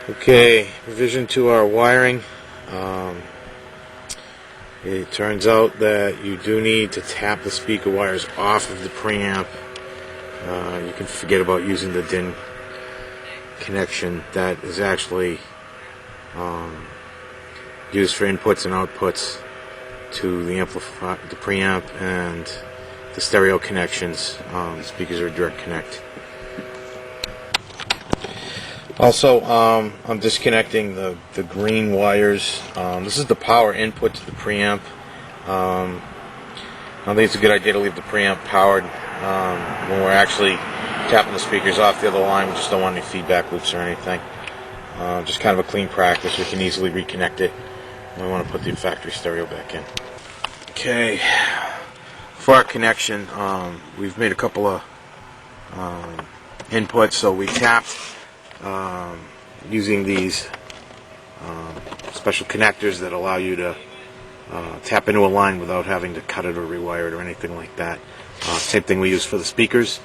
Okay, revision to our wiring. It turns out that you do need to tap the speaker wires off of the preamp. You can forget about using the DIN connection. That is actually used for inputs and outputs to the preamp and the stereo connections. The speakers are direct connect. Also, I'm disconnecting the green wires. This is the power input to the preamp. I don't think it's a good idea to leave the preamp powered when we're actually tapping the speakers off the other line. We just don't want any feedback loops or anything. Just kind of a clean practice. We can easily reconnect it. We want to put the factory stereo back in. Okay, for our connection, we've made a couple of inputs. So we tapped using these special connectors that allow you to tap into a line without having to cut it or rewire it or anything like that. Same thing we use for the speakers.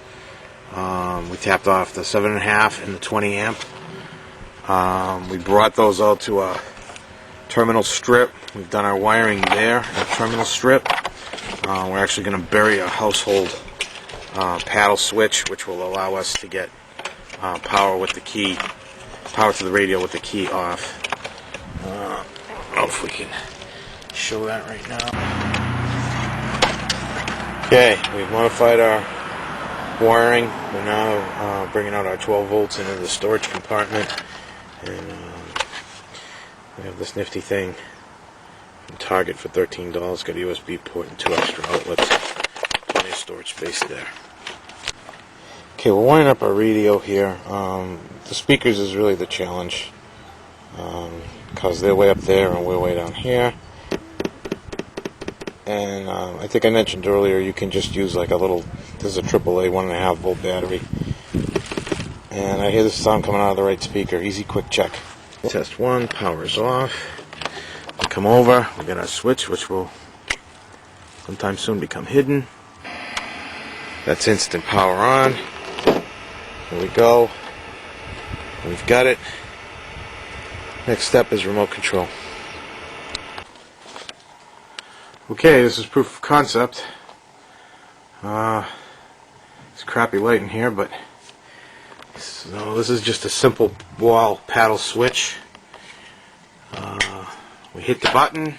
We tapped off the 7.5 and the 20 amp. We brought those out to a terminal strip. We've done our wiring there at a terminal strip. We're actually going to bury a household paddle switch, which will allow us to get power to the radio with the key off. I don't know if we can show that right now. Okay, we've modified our wiring. We're now bringing out our 12 volts into the storage compartment, and we have this nifty thing from Target for $13. Got a USB port and 2 extra outlets. Plenty of storage space there. Okay, we're winding up our radio here. The speakers is really the challenge because they're way up there and we're way down here. And I think I mentioned earlier you can just use like a little, this is a AAA 1.5 volt battery. And I hear the sound coming out of the right speaker. Easy quick check. Test 1, power is off. We come over, we got our switch which will sometime soon become hidden. That's instant power on. There we go. We've got it. Next step is remote control. Okay, this is proof of concept. It's crappy light in here, but so this is just a simple wall paddle switch. We hit the button.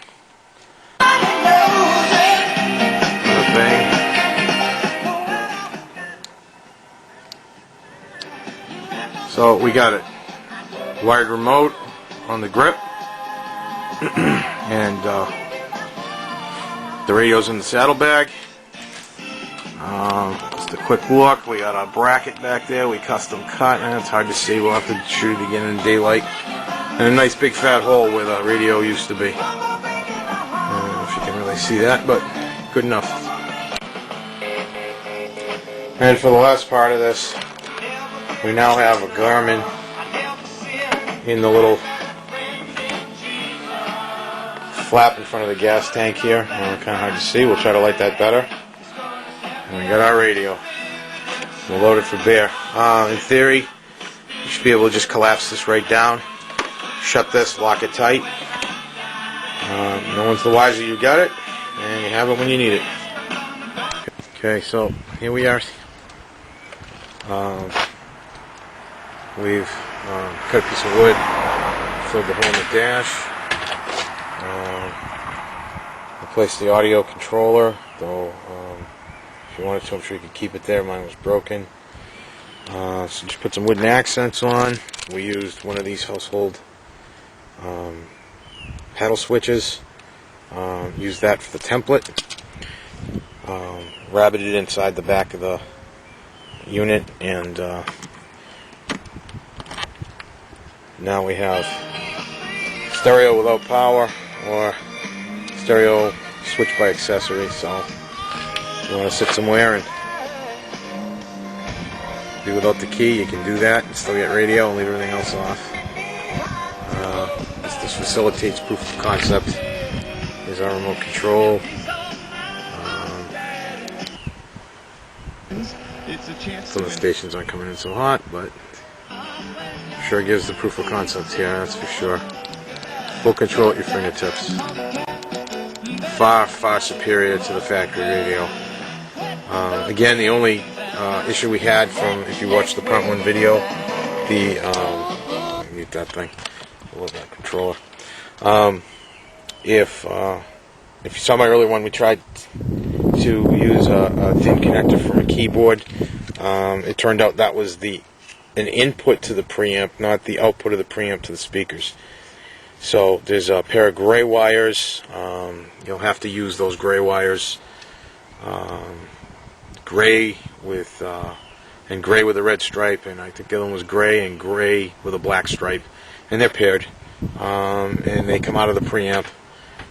Bang. So we got it. Wired remote on the grip, and the radio's in the saddlebag. Just a quick look. We got a bracket back there. We custom cut, and it's hard to see. We'll have to shoot it again in daylight. And a nice big fat hole where the radio used to be. I don't know if you can really see that, but good enough. And for the last part of this, we now have a Garmin in the little flap in front of the gas tank here. Kind of hard to see. We'll try to light that better. And we got our radio. We'll load it for bear. In theory, you should be able to just collapse this right down, shut this, lock it tight. No one's the wiser. You got it, and you have it when you need it. Okay, so here we are. We've cut a piece of wood, filled the hole in the dash, replaced the audio controller, though if you wanted to, I'm sure you could keep it there. Mine was broken. So just put some wooden accents on. We used one of these household paddle switches. Used that for the template. Rabbited it inside the back of the unit, and now we have stereo without power or stereo switch by accessory. So if you want to sit somewhere and do without the key, you can do that and still get radio and leave everything else off. This facilitates proof of concept. Here's our remote control. Some of the stations aren't coming in so hot, but Sure gives the proof of concept here, that's for sure. Full control at your fingertips. Far, far superior to the factory radio. Again, the only issue we had from, if you watch the Part 1 video, let me mute that thing, I love that controller. If you saw my earlier one, we tried to use a thin connector from a keyboard. It turned out that was an input to the preamp, not the output of the preamp to the speakers. So there's a pair of gray wires. You'll have to use those gray wires. Gray with a red stripe, and I think the other one was gray and gray with a black stripe, and they're paired, and they come out of the preamp.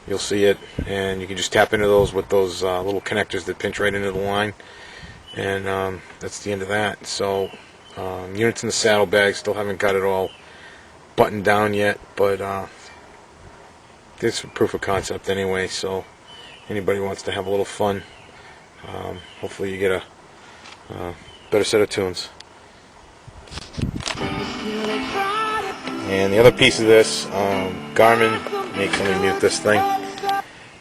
You'll see it, and you can just tap into those with those little connectors that pinch right into the line, and that's the end of that. So units in the saddlebag, still haven't got it all buttoned down yet, but it's proof of concept anyway, so anybody wants to have a little fun, hopefully you get a better set of tunes. And the other piece of this, Garmin makes, let me mute this thing.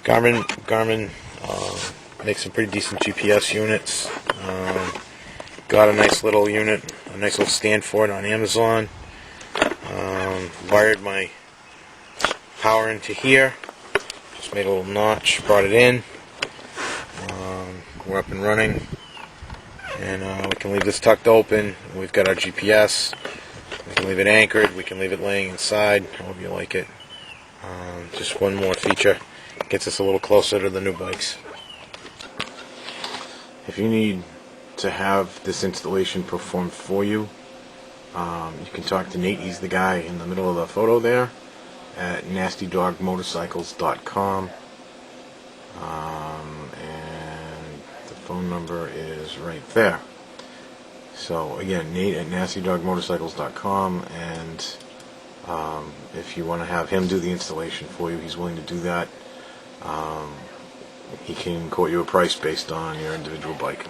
Garmin makes some pretty decent GPS units. Got a nice little unit, a nice little stand for it on Amazon. Wired my power into here. Just made a little notch, brought it in. We're up and running, and we can leave this tucked open. We've got our GPS. We can leave it anchored. We can leave it laying inside, however you like it. Just one more feature, gets us a little closer to the new bikes. If you need to have this installation performed for you, you can talk to Nate. He's the guy in the middle of the photo there at NastyDogMotorcycles.com, and the phone number is right there. So again, Nate at NastyDogMotorcycles.com, and if you want to have him do the installation for you, he's willing to do that. He can quote you a price based on your individual bike.